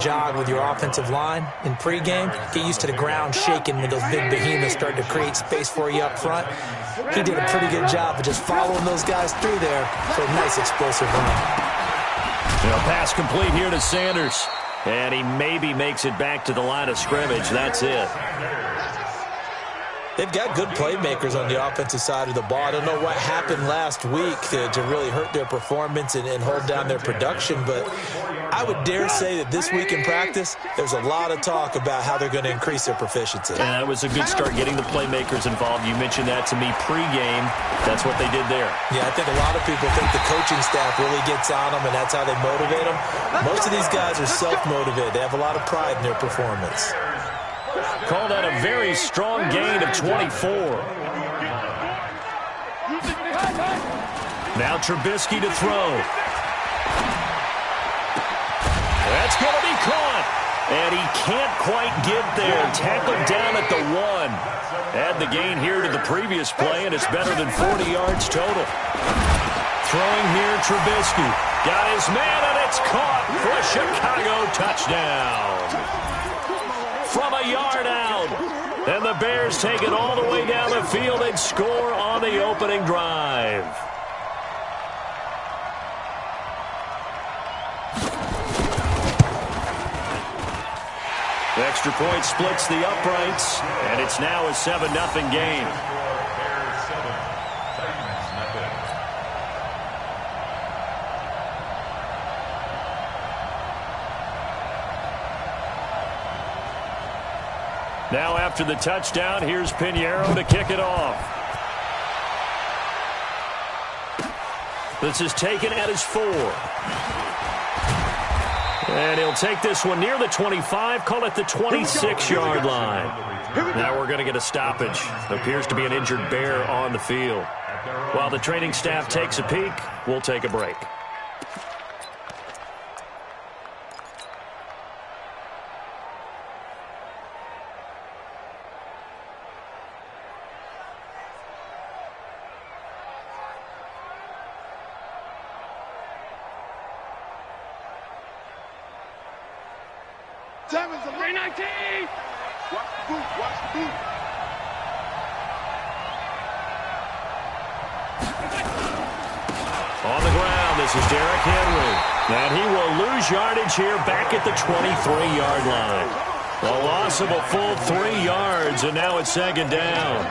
Jog with your offensive line in pregame. Get used to the ground shaking when those big behemoths start to create space for you up front. He did a pretty good job of just following those guys through there for a nice explosive run. Pass complete here to Sanders. And he maybe makes it back to the line of scrimmage. That's it. They've got good playmakers on the offensive side of the ball. I don't know what happened last week to really hurt their performance and hold down their production, but I would dare say that this week in practice, there's a lot of talk about how they're going to increase their proficiency. And that was a good start getting the playmakers involved. You mentioned that to me pregame. That's what they did there. Yeah, I think a lot of people think the coaching staff really gets on them, and that's how they motivate them. Most of these guys are self-motivated. They have a lot of pride in their performance. Called out a very strong gain of 24. Now Trubisky to throw. That's going to be caught. And he can't quite get there. Tackled down at the 1. Add the gain here to the previous play, and it's better than 40 yards total. Throwing here, Trubisky. Got his man, and it's caught for a Chicago touchdown. From a yard out. And the Bears take it all the way down the field and score on the opening drive. The extra point splits the uprights, and it's now a 7-0 game. Now after the touchdown, here's Pinheiro to kick it off. This is taken at his 4. And he'll take this one near the 25, call it the 26-yard line. Now we're going to get a stoppage. Appears to be an injured Bear on the field. While the training staff takes a peek, we'll take a break. Watch the boot, watch the boot. On the ground, this is Derrick Henry. And he will lose yardage here back at the 23-yard line. A loss of a full 3 yards, and now it's second down.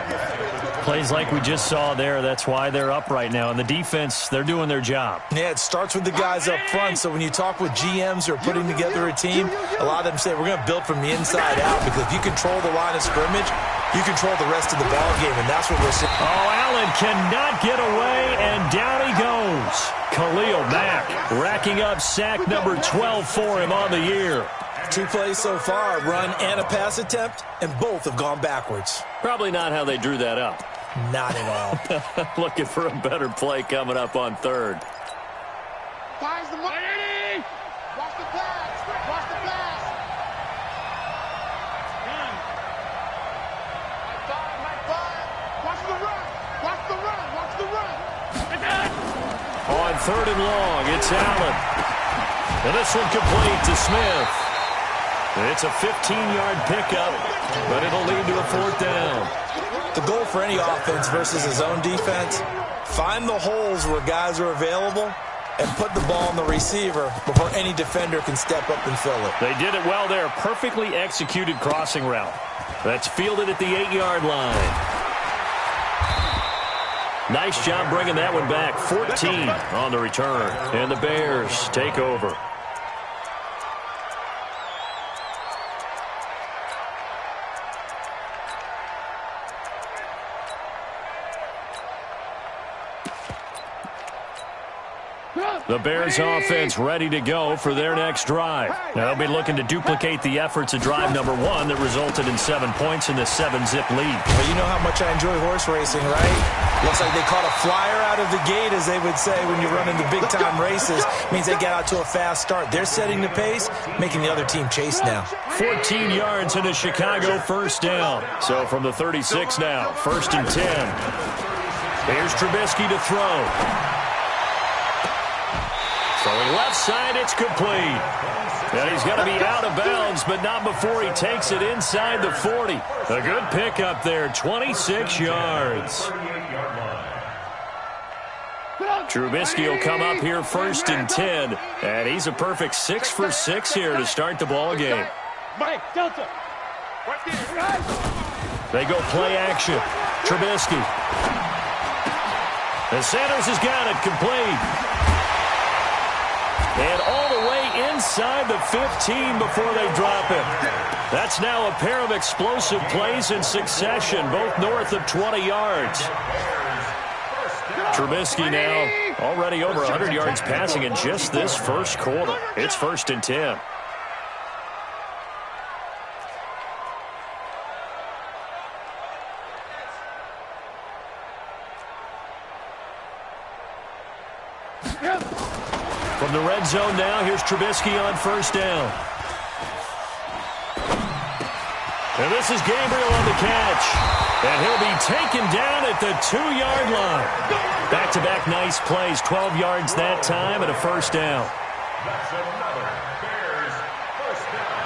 Plays like we just saw there, that's why they're up right now. And the defense, they're doing their job. Yeah, it starts with the guys up front. So when you talk with GMs who are putting together a team, a lot of them say we're going to build from the inside out, because if you control the line of scrimmage, you control the rest of the ball game, and that's what we're seeing. Oh, Allen cannot get away, and down he goes. Khalil Mack racking up sack number 12 for him on the year. 2 plays so far, run and a pass attempt, and both have gone backwards. Probably not how they drew that up. Not at all. Looking for a better play coming up on third. Finds the money. Watch the pass. Watch the pass. Watch the run. Watch the run. Watch the run. On third and long, it's Allen. And this one complete to Smith. It's a 15-yard pickup, but it'll lead to a 4th down. The goal for any offense versus his own defense, find the holes where guys are available and put the ball on the receiver before any defender can step up and fill it. They did it well there. Perfectly executed crossing route. That's fielded at the 8-yard line. Nice job bringing that one back. 14 on the return. And the Bears take over. The Bears offense ready to go for their next drive. Now they'll be looking to duplicate the efforts of drive number 1 that resulted in 7 points in the 7-zip lead. Well, you know how much I enjoy horse racing, right? Looks like they caught a flyer out of the gate, as they would say when you're running the big-time races. Means they get out to a fast start. They're setting the pace, making the other team chase now. 14 yards and a Chicago first down. So from the 36 now, 1st and 10. Here's Trubisky to throw. Throw Going left side, it's complete. And he's going to be out of bounds, but not before he takes it inside the 40. A good pickup there, 26 yards. Trubisky will come up here 1st and 10, and he's a perfect 6 for 6 here to start the ball game. They go play action. Trubisky. And Sanders has got it complete. And all the way inside the 15 before they drop it. That's now a pair of explosive plays in succession, both north of 20 yards. Trubisky now already over 100 yards passing in just this first quarter. It's 1st and 10. From the red zone now, here's Trubisky on 1st down. And this is Gabriel on the catch. And he'll be taken down at the 2-yard line. Back-to-back nice plays, 12 yards that time and a 1st down. That's another Bears 1st down.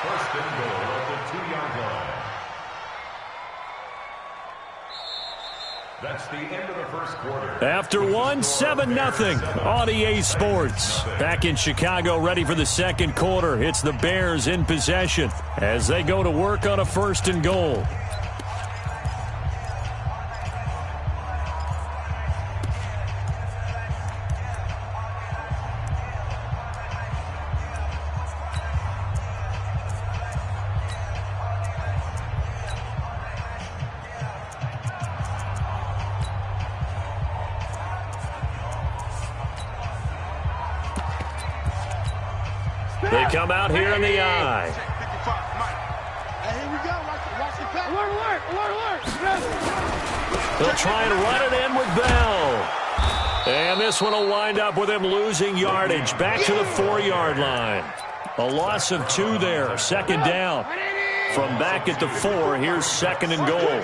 1st and goal at the 2-yard line. That's the end of the first quarter. After one, 7-0 on EA Sports. Back in Chicago, ready for the second quarter. It's the Bears in possession as they go to work on a 1st and goal. They come out here in the eye. They'll try and run it in with Bell. And this one will wind up with him losing yardage. Back to the 4-yard line. A loss of 2 there. 2nd down. From back at the 4, here's 2nd and goal.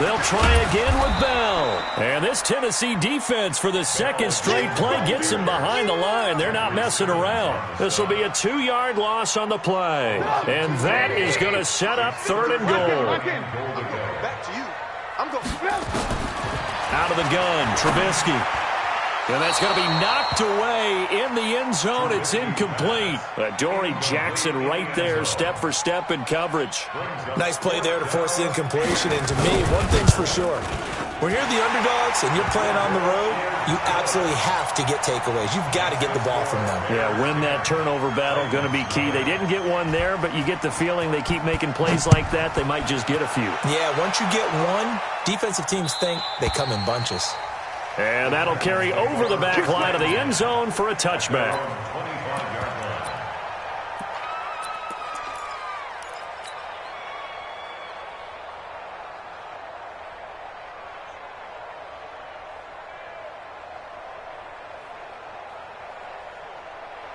They'll try again with Bell. And this Tennessee defense for the 2nd straight play gets him behind the line. They're not messing around. This will be a 2-yard loss on the play. And that is going to set up 3rd and goal. Back to you. I'm going. Out of the gun, Trubisky. And that's going to be knocked away in the end zone. It's incomplete. Adoree Jackson right there, step for step in coverage. Nice play there to force the incompletion. And to me, one thing's for sure. When you're the underdogs and you're playing on the road, you absolutely have to get takeaways. You've got to get the ball from them. Yeah, win that turnover battle, going to be key. They didn't get one there, but you get the feeling they keep making plays like that, they might just get a few. Yeah, once you get one, defensive teams think they come in bunches. And that'll carry over the back line of the end zone for a touchback.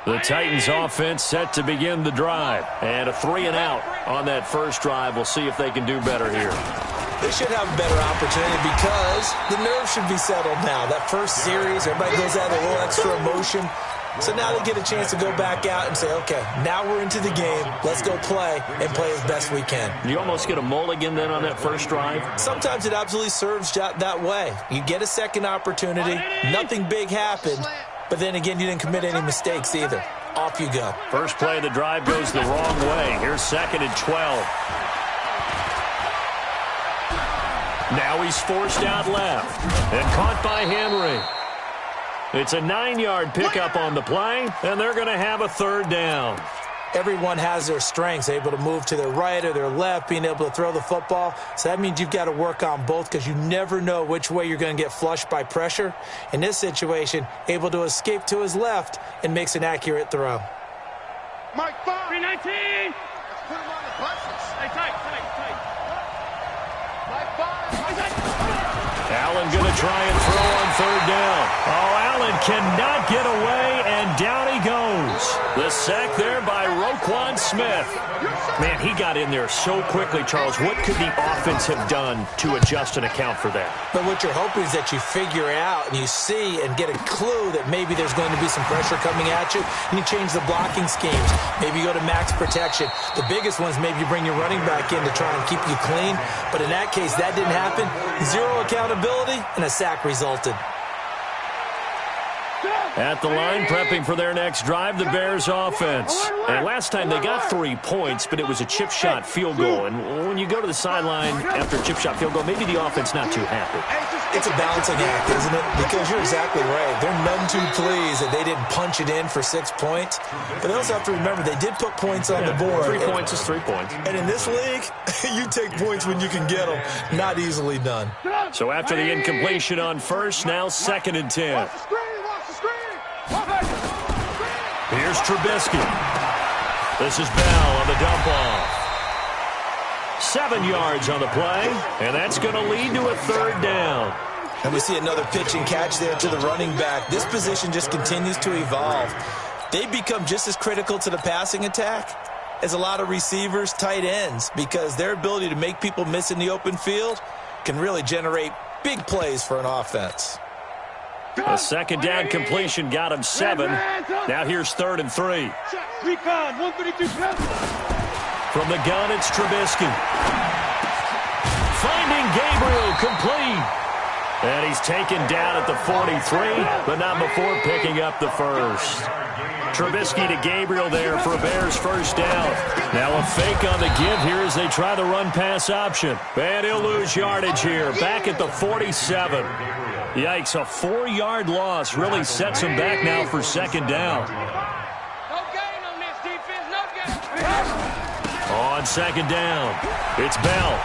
The Titans offense set to begin the drive. And a 3-and-out on that first drive. We'll see if they can do better here. They should have a better opportunity because the nerves should be settled now. That first series, everybody goes out with a little extra emotion. So now they get a chance to go back out and say, okay, now we're into the game. Let's go play and play as best we can. You almost get a mulligan then on that first drive? Sometimes it absolutely serves that way. You get a second opportunity. Nothing big happened. But then again, you didn't commit any mistakes either. Off you go. First play of the drive goes the wrong way. Here's 2nd and 12. Now he's forced out left and caught by Henry. It's a 9-yard pickup on the play, and they're going to have a 3rd down. Everyone has their strengths, able to move to their right or their left, being able to throw the football. So that means you've got to work on both because you never know which way you're going to get flushed by pressure. In this situation, able to escape to his left and makes an accurate throw. Mike 5. 319. Let's put him on the buses. Hey, tight. Mike 5. Allen going to try and throw on third down. Oh, Allen cannot get away, and down he goes. The sack there by Roquan Smith. Man, he got in there so quickly, Charles. What could the offense have done to adjust and account for that? But what you're hoping is that you figure out and you see and get a clue that maybe there's going to be some pressure coming at you, and you change the blocking schemes. Maybe you go to max protection. The biggest one is maybe you bring your running back in to try and keep you clean. But in that case, that didn't happen. Zero accountability, and a sack resulted. At the line, prepping for their next drive, the Bears offense. And last time they got 3 points, but it was a chip shot field goal. And when you go to the sideline after a chip shot field goal, maybe the offense not too happy. It's a balancing act, isn't it? Because you're exactly right. They're none too pleased that they didn't punch it in for 6 points. But they also have to remember they did put points on the board. 3 points is 3 points. And in this league, you take points when you can get them. Not easily done. So after the incompletion on first, now 2nd and 10. Here's Trubisky. This is Bell on the dump off. 7 yards on the play, and that's going to lead to a 3rd down. And we see another pitch and catch there to the running back. This position just continues to evolve. They become just as critical to the passing attack as a lot of receivers, tight ends, because their ability to make people miss in the open field can really generate big plays for an offense. A 2nd down completion got him 7. Now here's 3rd and 3. From the gun, it's Trubisky. Finding Gabriel, complete. And he's taken down at the 43, but not before picking up the first. Trubisky to Gabriel there for a Bears 1st down. Now a fake on the give here as they try the run-pass option. And he'll lose yardage here, back at the 47. Yikes, a 4-yard loss really sets him back now for 2nd down. No gain on this defense, no gain. On 2nd down, it's Bell.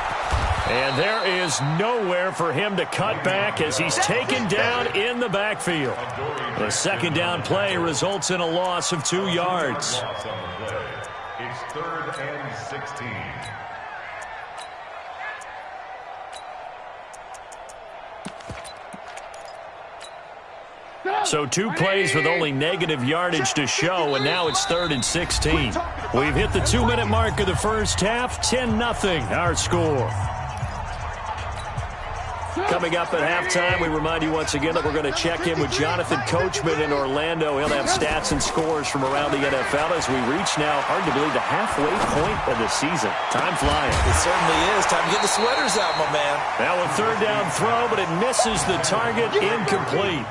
And there is nowhere for him to cut back as he's taken down in the backfield. The 2nd down play results in a loss of 2 yards. It's 3rd and 16. So 2 plays with only negative yardage to show, and now it's 3rd and 16. We've hit the 2-minute mark of the first half, 10-0 our score. Coming up at halftime, we remind you once again that we're going to check in with Jonathan Coachman in Orlando. He'll have stats and scores from around the NFL as we reach now, hard to believe, the halfway point of the season. Time flying. It certainly is. Time to get the sweaters out, my man. Now a 3rd down throw, but it misses the target, incomplete.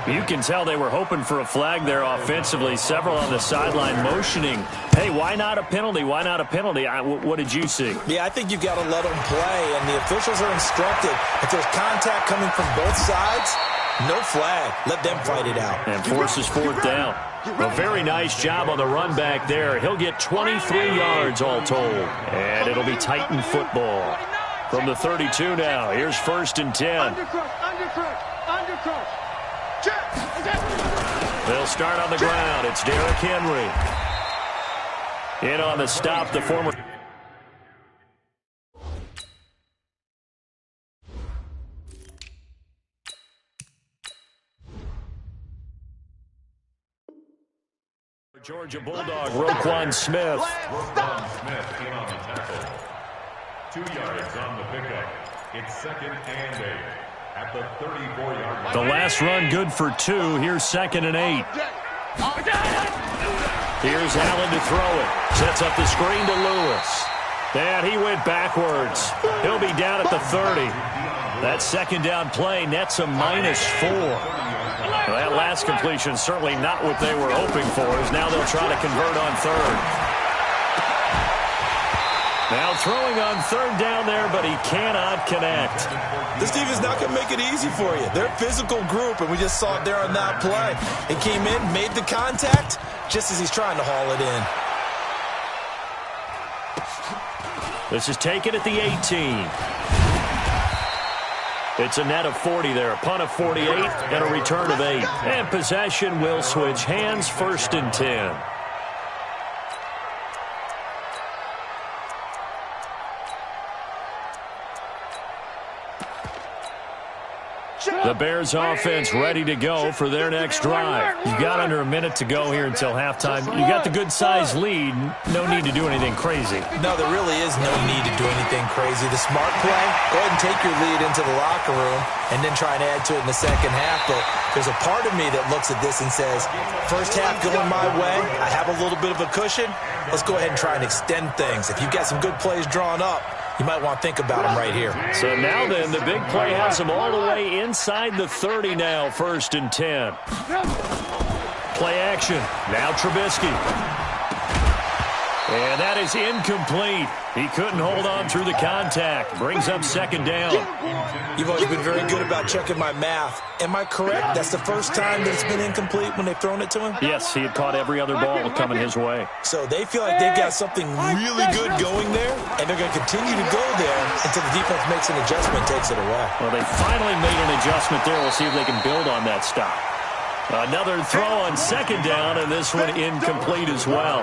You can tell they were hoping for a flag there offensively. Several on the sideline motioning. Hey, why not a penalty? Why not a penalty? What did you see? Yeah, I think you've got to let them play, and the officials are instructed. If there's contact coming from both sides, no flag. Let them fight it out. And forces 4th down. A very nice job on the run back there. He'll get 23 yards all told. And it'll be Titan football. From the 32 now, here's 1st and 10. They'll start on the ground. It's Derrick Henry. In on the stop, the former... Georgia Bulldog, Roquan Smith. Roquan Smith in on the tackle. 2 yards on the pickup. It's 2nd and 8. At the 34-yard line. The last run good for 2. Here's 2nd and 8. Here's Allen to throw it. Sets up the screen to Lewis. And he went backwards. He'll be down at the 30. That 2nd down play nets a -4. Well, that last completion certainly not what they were hoping for, as now they'll try to convert on 3rd. Now throwing on 3rd down there, but he cannot connect. This defense is not going to make it easy for you. They're a physical group, and we just saw it there on that play. It came in, made the contact, just as he's trying to haul it in. This is taken at the 18. It's a net of 40 there, a punt of 48, and a return of 8. And possession will switch hands, 1st and 10. The Bears offense ready to go for their next drive. You've got under a minute to go here until halftime. You got the good-sized lead. No need to do anything crazy. No, there really is no need to do anything crazy. The smart play, go ahead and take your lead into the locker room and then try and add to it in the second half. But there's a part of me that looks at this and says, first half going my way, I have a little bit of a cushion. Let's go ahead and try and extend things. If you've got some good plays drawn up, you might want to think about them right here. So now then, the big play has them all the way inside the 30 now, 1st and 10. Play action. Now Trubisky. And that is incomplete. He couldn't hold on through the contact. Brings up 2nd down. You've always been very good about checking my math. Am I correct? That's the first time that it's been incomplete when they've thrown it to him? Yes, he had caught every other ball coming his way. So they feel like they've got something really good going there, and they're going to continue to go there until the defense makes an adjustment and takes it away. Well, they finally made an adjustment there. We'll see if they can build on that stop. Another throw on 2nd down, and this one incomplete as well.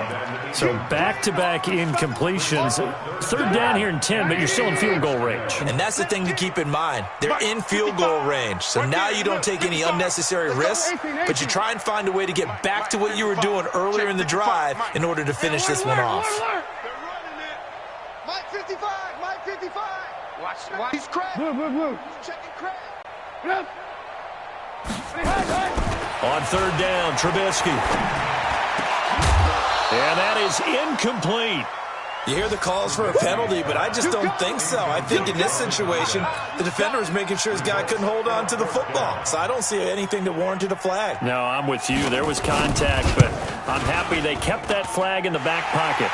So back-to-back incompletions. 3rd down here in 10, but you're still in field goal range. And that's the thing to keep in mind. They're in field goal range. So now you don't take any unnecessary risks, but you try and find a way to get back to what you were doing earlier in the drive in order to finish this one off. Mike 55, Mike 55. Watch. He's cracked. He's checking crack. On 3rd down, Trubisky. And that is incomplete. You hear the calls for a penalty, but I just don't think so. I think in this situation, the defender was making sure his guy couldn't hold on to the football. So I don't see anything that warranted a flag. No, I'm with you. There was contact, but I'm happy they kept that flag in the back pocket.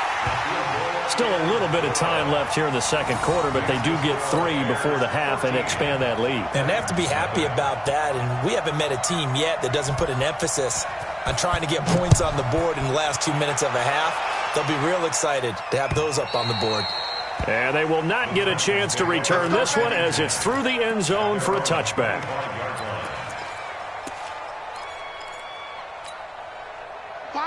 Still a little bit of time left here in the 2nd quarter, but they do get 3 before the half and expand that lead. And they have to be happy about that, and we haven't met a team yet that doesn't put an emphasis on trying to get points on the board in the last 2 minutes of a half. They'll be real excited to have those up on the board. And they will not get a chance to return this one as it's through the end zone for a touchback.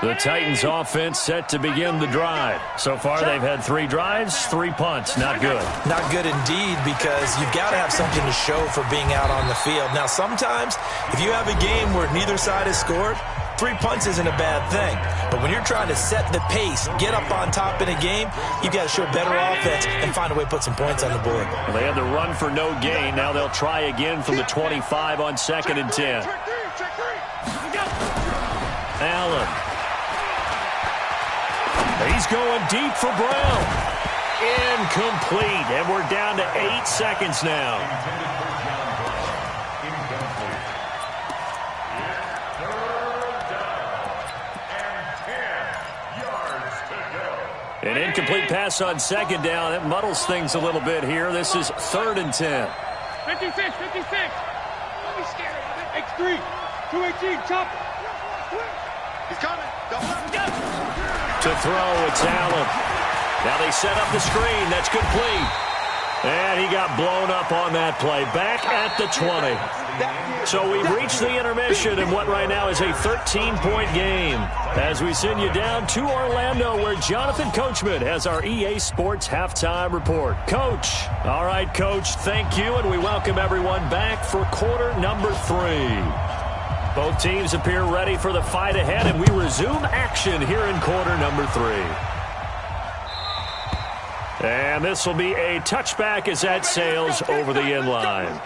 The Titans offense set to begin the drive. So far they've had 3 drives, 3 punts. Not good. Not good indeed, because you've got to have something to show for being out on the field. Now sometimes if you have a game where neither side has scored, 3 punts isn't a bad thing. But when you're trying to set the pace, get up on top in a game, you've got to show better offense and find a way to put some points on the board. Well, they had the run for no gain. Now they'll try again from the 25 on 2nd and 10. Allen. He's going deep for Brown. Incomplete. And we're down to 8 seconds now. An incomplete pass on 2nd down. That muddles things a little bit here. This is 3rd and 10. 56. Don't be scared of it. X3. 218. Chop. He's coming. To throw, it's Allen. Now they set up the screen. That's complete. And he got blown up on that play. Back at the 20. So we've reached the intermission in what right now is a 13-point game. As we send you down to Orlando, where Jonathan Coachman has our EA Sports Halftime Report. Coach. All right, Coach, thank you, and we welcome everyone back for quarter number 3. Both teams appear ready for the fight ahead, and we resume action here in quarter number 3. And this will be a touchback as that sails over the end line.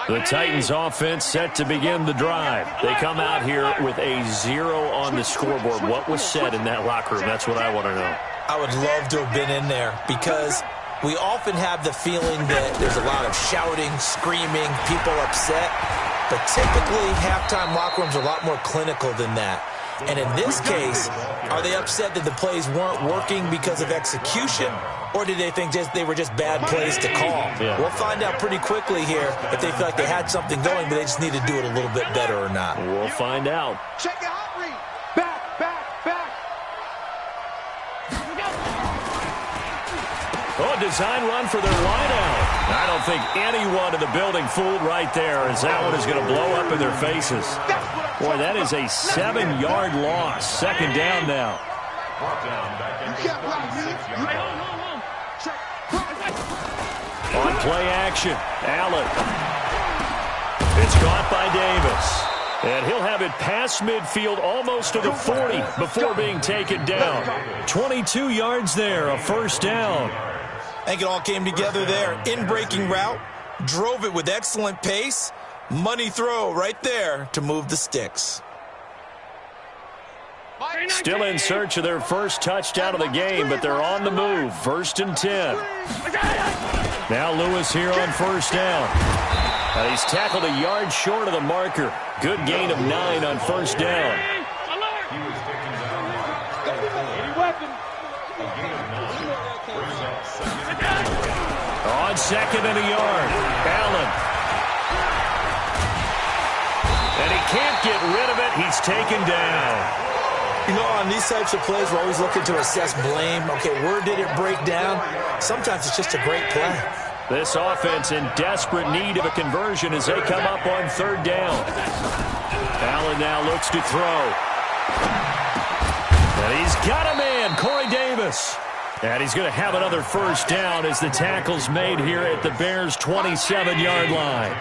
The Titans offense set to begin the drive. They come out here with a 0 on the scoreboard. What was said in that locker room? That's what I want to know. I would love to have been in there, because we often have the feeling that there's a lot of shouting, screaming, people upset. But typically, halftime locker rooms are a lot more clinical than that. And in this case, are they upset that the plays weren't working because of execution, or did they think they were just bad plays to call? Yeah. We'll find out pretty quickly here if they feel like they had something going, but they just need to do it a little bit better or not. We'll find out. Check your hot read. Back. Oh, a design run for their wideout. I don't think anyone in the building fooled right there, as that one is going to blow up in their faces. Boy, that is a 7-yard loss. 2nd down now. On play action, Allen. It's caught by Davis. And he'll have it past midfield almost to the 40 before being taken down. 22 yards there, a first down. I think it all came together there. In-breaking route, drove it with excellent pace. Money throw right there to move the sticks. Still in search of their first touchdown of the game, but they're on the move. 1st and 10. Now Lewis here on first down. He's tackled a yard short of the marker. Good gain of 9 on first down. On 2nd and a yard, Allen. And he can't get rid of it. He's taken down. You know, on these types of plays, we're always looking to assess blame. Okay, where did it break down? Sometimes it's just a great play. This offense in desperate need of a conversion as they come up on 3rd down. Allen now looks to throw. And he's got a man, Corey Davis. And he's going to have another first down as the tackle's made here at the Bears' 27-yard line.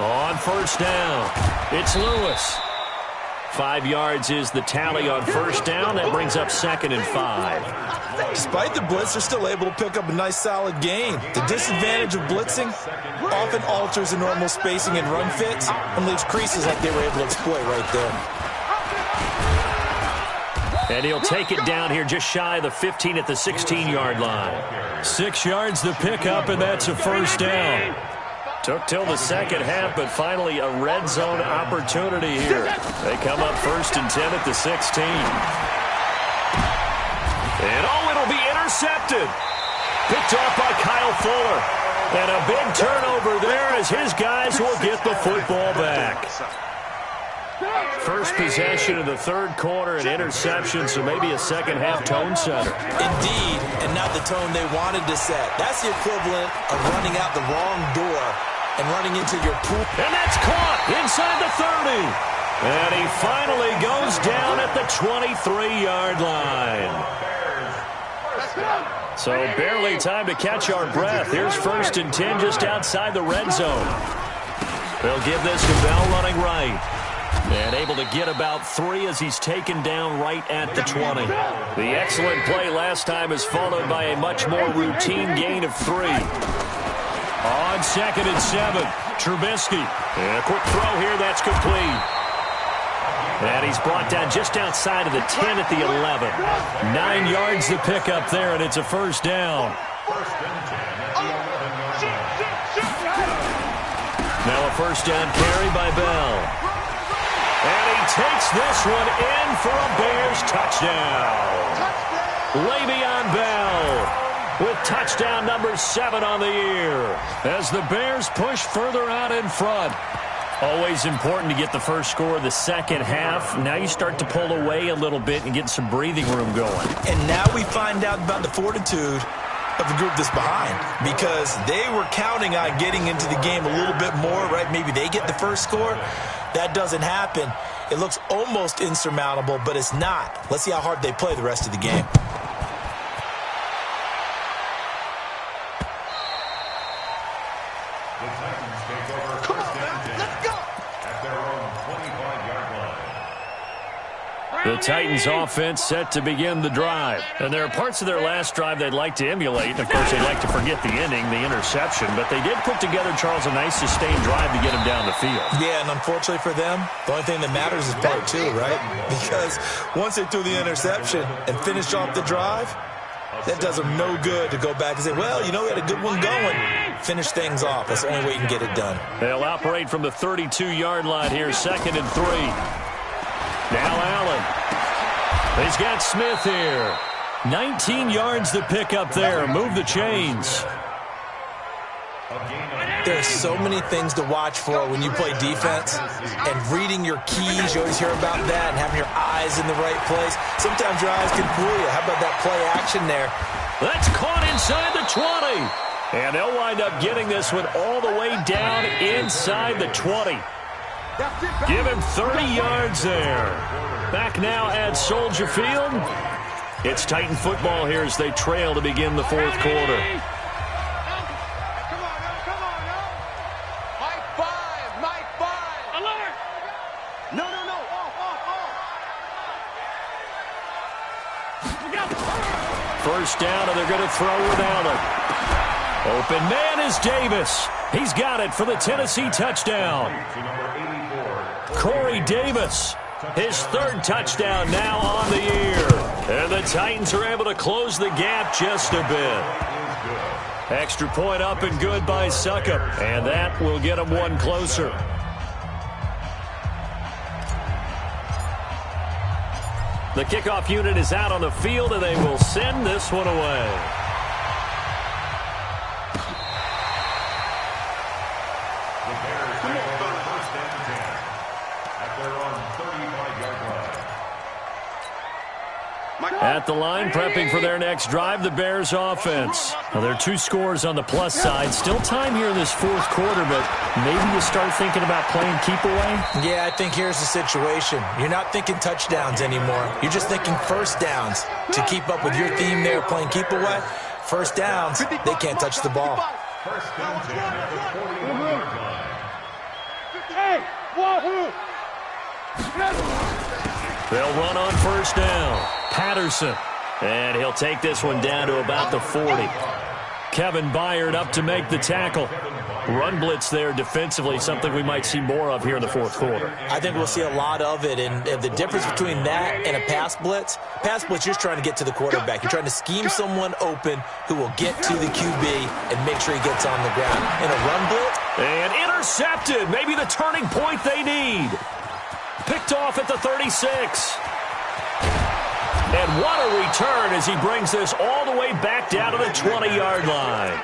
On first down, it's Lewis. 5 yards is the tally on first down. That brings up 2nd and 5. Despite the blitz, they're still able to pick up a nice, solid gain. The disadvantage of blitzing often alters the normal spacing and run fits and leaves creases like they were able to exploit right there. And he'll take it down here just shy of the 15 at the 16-yard line. 6 yards the pickup, and that's a first down. Took till the second half, but finally a red zone opportunity here. They come up 1st and 10 at the 16. And it'll be intercepted. Picked off by Kyle Fuller. And a big turnover there as his guys will get the football back. First possession of the 3rd quarter, an interception, so maybe a second-half tone setter. Indeed, and not the tone they wanted to set. That's the equivalent of running out the wrong door and running into your pool. And that's caught inside the 30. And he finally goes down at the 23-yard line. So barely time to catch our breath. Here's 1st and 10 just outside the red zone. They'll give this to Bell running right. And able to get about 3 as he's taken down right at the 20. The excellent play last time is followed by a much more routine gain of 3. On 2nd and 7, Trubisky. And a quick throw here, that's complete. And he's brought down just outside of the 10 at the 11. 9 yards the pickup there, and it's a first down. Now a first down carry by Bell. And he takes this one in for a Bears touchdown. Le'Veon Bell with touchdown number 7 on the year as the Bears push further out in front. Always important to get the first score of the second half. Now you start to pull away a little bit and get some breathing room going. And now we find out about the fortitude of the group that's behind, because they were counting on getting into the game a little bit more, right? Maybe they get the first score. That doesn't happen. It looks almost insurmountable, but it's not. Let's see how hard they play the rest of the game. The Titans take over 1st and 10 at their own 25-yard line. The Titans offense set to begin the drive. And there are parts of their last drive they'd like to emulate. Of course, they'd like to forget the ending, the interception. But they did put together, Charles, a nice sustained drive to get them down the field. Yeah, and unfortunately for them, the only thing that matters is part 2, right? Because once they threw the interception and finished off the drive, that does them no good to go back and say, well, you know, we had a good one going. Finish things off. That's the only way you can get it done. They'll operate from the 32-yard line here, 2nd and 3. Now Allen. He's got Smith here. 19 yards to pick up there. Move the chains. There's so many things to watch for when you play defense, and reading your keys, you always hear about that, and having your eyes in the right place. Sometimes your eyes can fool you. How about that play action there? That's caught inside the 20. And they'll wind up getting this one all the way down inside the 20. Give him 30 yards there. Back now at Soldier Field. It's Titan football here as they trail to begin the fourth quarter. First down, and they're going to throw with Allen. Open man is Davis. He's got it for the Tennessee touchdown. Corey Davis, his third touchdown now on the year. And the Titans are able to close the gap just a bit. Extra point up and good by Suckup, and that will get them one closer. The kickoff unit is out on the field, and they will send this one away. The Bears have their first and 10 at their own 35-yard line. At the line, prepping for their next drive, the Bears offense. Now, there are 2 scores on the plus side. Still time here in this fourth quarter, but maybe you start thinking about playing keep away? Yeah, I think here's the situation. You're not thinking touchdowns anymore. You're just thinking first downs. To keep up with your theme there, playing keep away, first downs, they can't touch the ball. First and 10 at the 41-yard line. Hey, wahoo! They'll run on first down. Patterson. And he'll take this one down to about the 40. Kevin Byard up to make the tackle. Run blitz there defensively, something we might see more of here in the fourth quarter. I think we'll see a lot of it, and the difference between that and a pass blitz, you're trying to get to the quarterback. You're trying to scheme someone open who will get to the QB and make sure he gets on the ground. In a run blitz. And intercepted, maybe the turning point they need. Picked off at the 36. And what a return as he brings this all the way back down to the 20-yard line.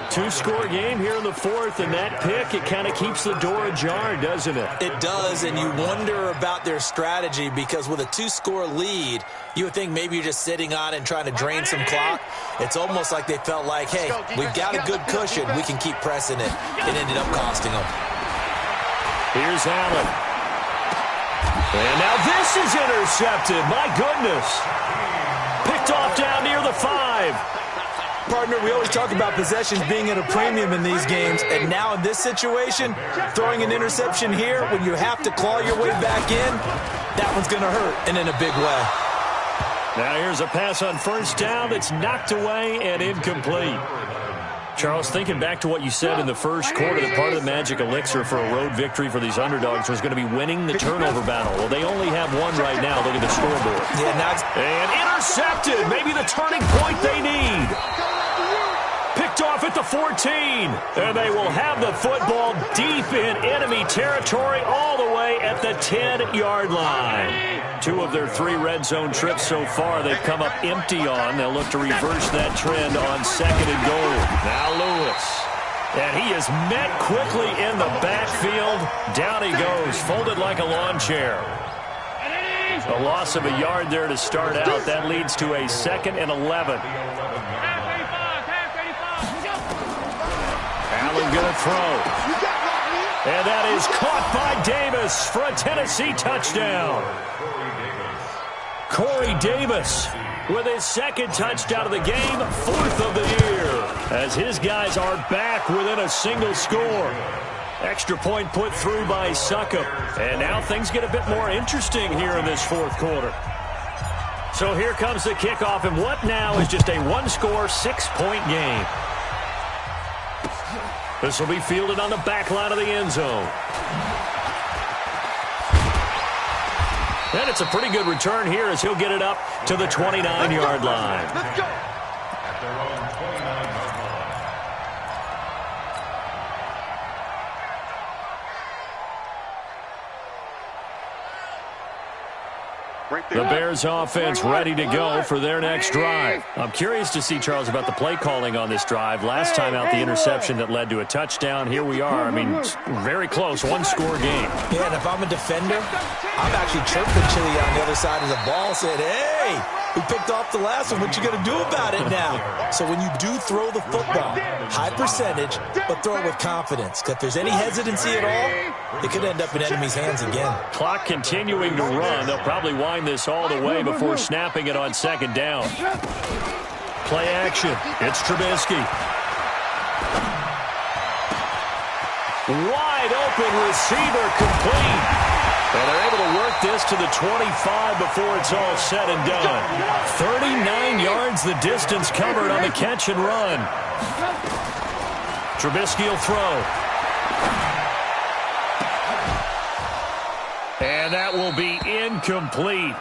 2-score game here in the fourth, and that pick, it kind of keeps the door ajar, doesn't it? It does, and you wonder about their strategy because with a 2-score lead, you would think maybe you're just sitting on it and trying to drain some clock. It's almost like they felt like, hey, we've got a good cushion. We can keep pressing it. It ended up costing them. Here's Allen. And now this is intercepted. My goodness. Picked off down near the 5. Partner, we always talk about possessions being at a premium in these games, and now in this situation, throwing an interception here when you have to claw your way back in, that one's going to hurt, and in a big way. Now here's a pass on first down that's knocked away and incomplete. Charles, thinking back to what you said in the first quarter, that part of the magic elixir for a road victory for these underdogs was going to be winning the turnover battle. Well, they only have one right now. Look at the scoreboard. Yeah, and intercepted. Maybe the turning point they need. Picked off at the 14. And they will have the football deep in enemy territory all the way at the 10-yard line. 2 of their 3 red zone trips so far they've come up empty on. They'll look to reverse that trend on second and goal. Now Lewis. And he is met quickly in the backfield. Down he goes, folded like a lawn chair. A loss of a yard there to start out. That leads to a 2nd and 11. Allen going to throw. And that is caught by Davis for a Tennessee touchdown. Corey Davis with his 2nd touchdown of the game, 4th of the year, as his guys are back within a single score. Extra point put through by Suckup. And now things get a bit more interesting here in this fourth quarter. So here comes the kickoff, and what now is just a 1-score, 6-point game. This will be fielded on the back line of the end zone. And it's a pretty good return here as he'll get it up to the 29-yard line. Let's go. At their own 29-yard line. The Bears offense ready to go for their next drive. I'm curious to see, Charles, about the play calling on this drive. Last time out, the interception that led to a touchdown. Here we are. I mean, very close, 1-score game. Yeah, and if I'm a defender, I'm actually chirping Chili on the other side of the ball, saying, hey, hey, we picked off the last one. What you going to do about it now? So when you do throw the football, high percentage, but throw it with confidence. Because if there's any hesitancy at all, it could end up in enemy's hands again. Clock continuing to run. They'll probably wind this all the way before snapping it on second down. Play action. It's Trubisky. Wide open receiver, complete. And they're able to work this to the 25 before it's all said and done. 39 yards the distance covered on the catch and run. Trubisky will throw. And that will be incomplete.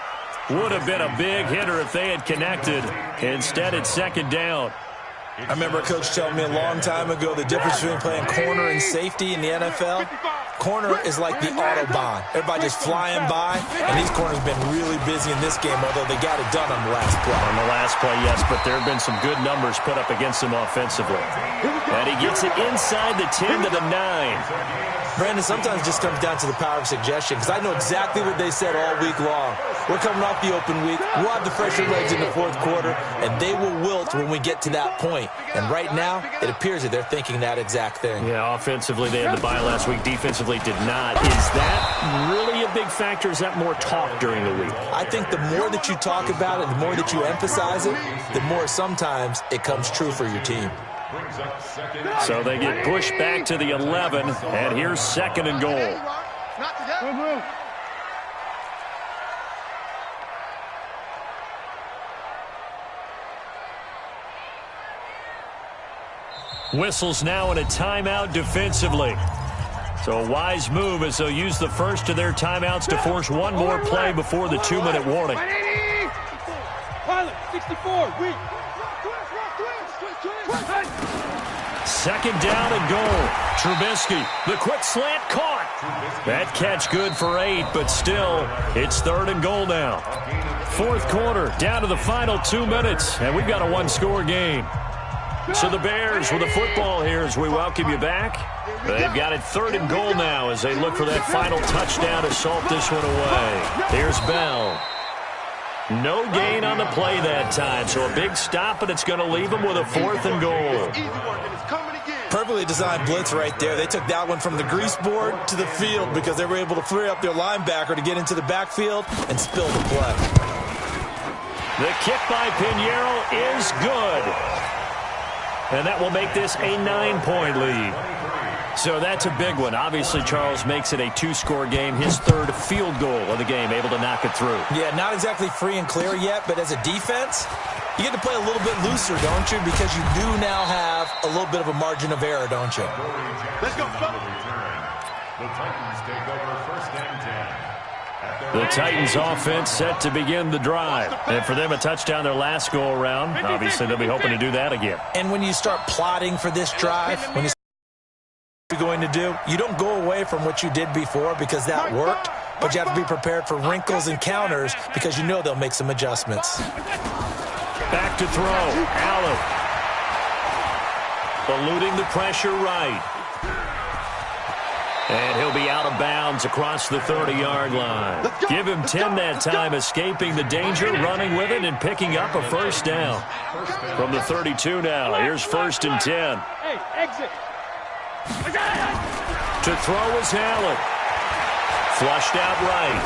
Would have been a big hitter if they had connected. Instead, it's second down. I remember a coach telling me a long time ago the difference between playing corner and safety in the NFL. Corner is like the Autobahn. Everybody just flying by, and these corners have been really busy in this game, although they got it done on the last play. On the last play, yes, but there have been some good numbers put up against him offensively. And he gets it inside the 10 to the 9. Brandon, sometimes it just comes down to the power of suggestion, because I know exactly what they said all week long. We're coming off the open week. We'll have the fresher legs in the fourth quarter, and they will wilt when we get to that point. And right now, it appears that they're thinking that exact thing. Yeah, offensively, they had the bye last week. Defensively, did not. Is that really a big factor? Is that more talk during the week? I think the more that you talk about it, the more that you emphasize it, the more sometimes it comes true for your team. So they get pushed back to the 11, and here's second and goal. Whistles now in a timeout defensively. So a wise move as they'll use the first of their timeouts to force one more play before the 2-minute warning. Pilot, 64, weak. Second down and goal. Trubisky, the quick slant caught. That catch good for 8, but still, it's third and goal now. Fourth quarter, down to the final 2 minutes, and we've got a one-score game. So the Bears with the football here as we welcome you back. They've got it third and goal now as they look for that final touchdown to salt this one away. Here's Bell. No gain on the play that time, so a big stop, and it's going to leave them with a fourth and goal. Perfectly designed blitz right there. They took that one from the grease board to the field because they were able to free up their linebacker to get into the backfield and spill the play. The kick by Pinheiro is good. And that will make this a 9-point lead. So that's a big one. Obviously, Charles makes it a 2-score game. His third field goal of the game, able to knock it through. Yeah, not exactly free and clear yet, but as a defense, you get to play a little bit looser, don't you? Because you do now have a little bit of a margin of error, don't you? Let's go. The Titans take over first and 10. The Titans offense set to begin the drive. And for them, a touchdown their last go-around. Obviously, they'll be hoping to do that again. And when you start plotting for this drive, when you start what you're going to do, you don't go away from what you did before because that worked, but you have to be prepared for wrinkles and counters because you know they'll make some adjustments. Back to throw. Allen. Eluding the pressure right. And he'll be out of bounds across the 30-yard line. Give him 10 that time, escaping the danger, running with it, and picking up a first down. From the 32 now, here's first and 10. Hey, exit. To throw is Allen. Flushed out right.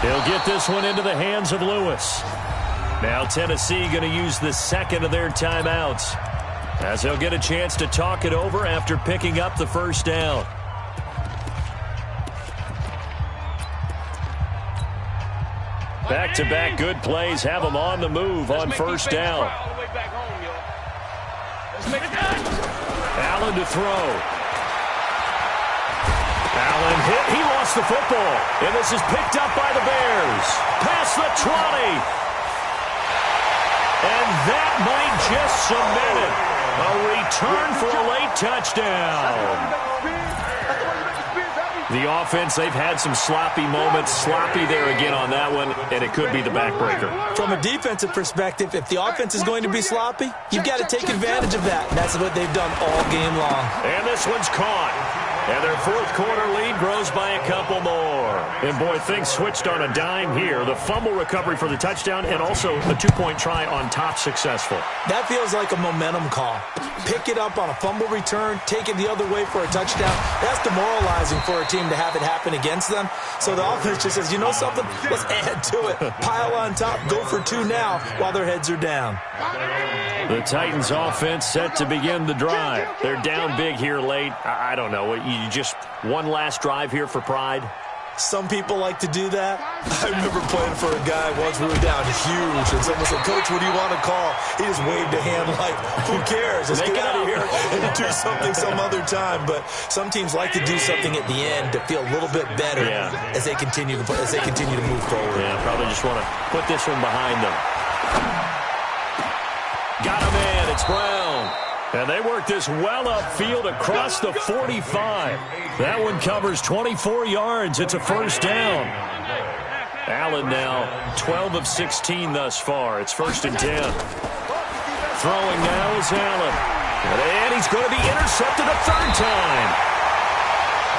He'll get this one into the hands of Lewis. Now Tennessee going to use the second of their timeouts, as they'll get a chance to talk it over after picking up the first down. Back-to-back good plays have them on the move on first down. Allen to throw. Allen hit. He lost the football. And this is picked up by the Bears. Past the 20. And that might just cement it. A return for a late touchdown. The offense, they've had some sloppy moments. Sloppy there again on that one, and it could be the backbreaker. From a defensive perspective, if the offense is going to be sloppy, you've got to take advantage of that. And that's what they've done all game long. And this one's caught. And their fourth quarter lead grows by a couple more. And, boy, things switched on a dime here. The fumble recovery for the touchdown and also a two-point try on top successful. That feels like a momentum call. Pick it up on a fumble return, take it the other way for a touchdown. That's demoralizing for a team to have it happen against them. So the offense just says, you know something? Let's add to it. Pile on top, go for two now while their heads are down. The Titans offense set to begin the drive. They're down big here late. I don't know. You just one last drive here for pride? Some people like to do that. I remember playing for a guy once. We were down huge, and someone said, Coach, what do you want to call? He just waved a hand like, who cares? Let's get out of here and do something some other time. But some teams like to do something at the end to feel a little bit better as they continue to move forward. Yeah, probably just want to put this one behind them. Got a man. It's Brown. And they work this well upfield across the 45. That one covers 24 yards. It's a first down. Allen now 12 of 16 thus far. It's 1st and 10. Throwing now is Allen. And he's going to be intercepted a third time.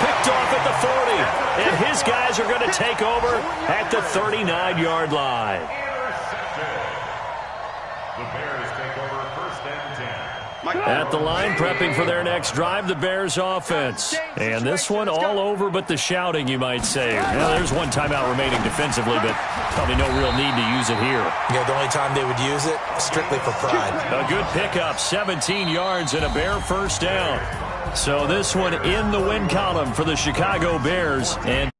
Picked off at the 40. And his guys are going to take over at the 39-yard line. The Bears take over 1st and 10. At the line, prepping for their next drive, the Bears offense. And this one all over but the shouting, you might say. Well, there's one timeout remaining defensively, but probably no real need to use it here. Yeah, the only time they would use it, strictly for pride. A good pickup, 17 yards and a Bear first down. So this one in the win column for the Chicago Bears. And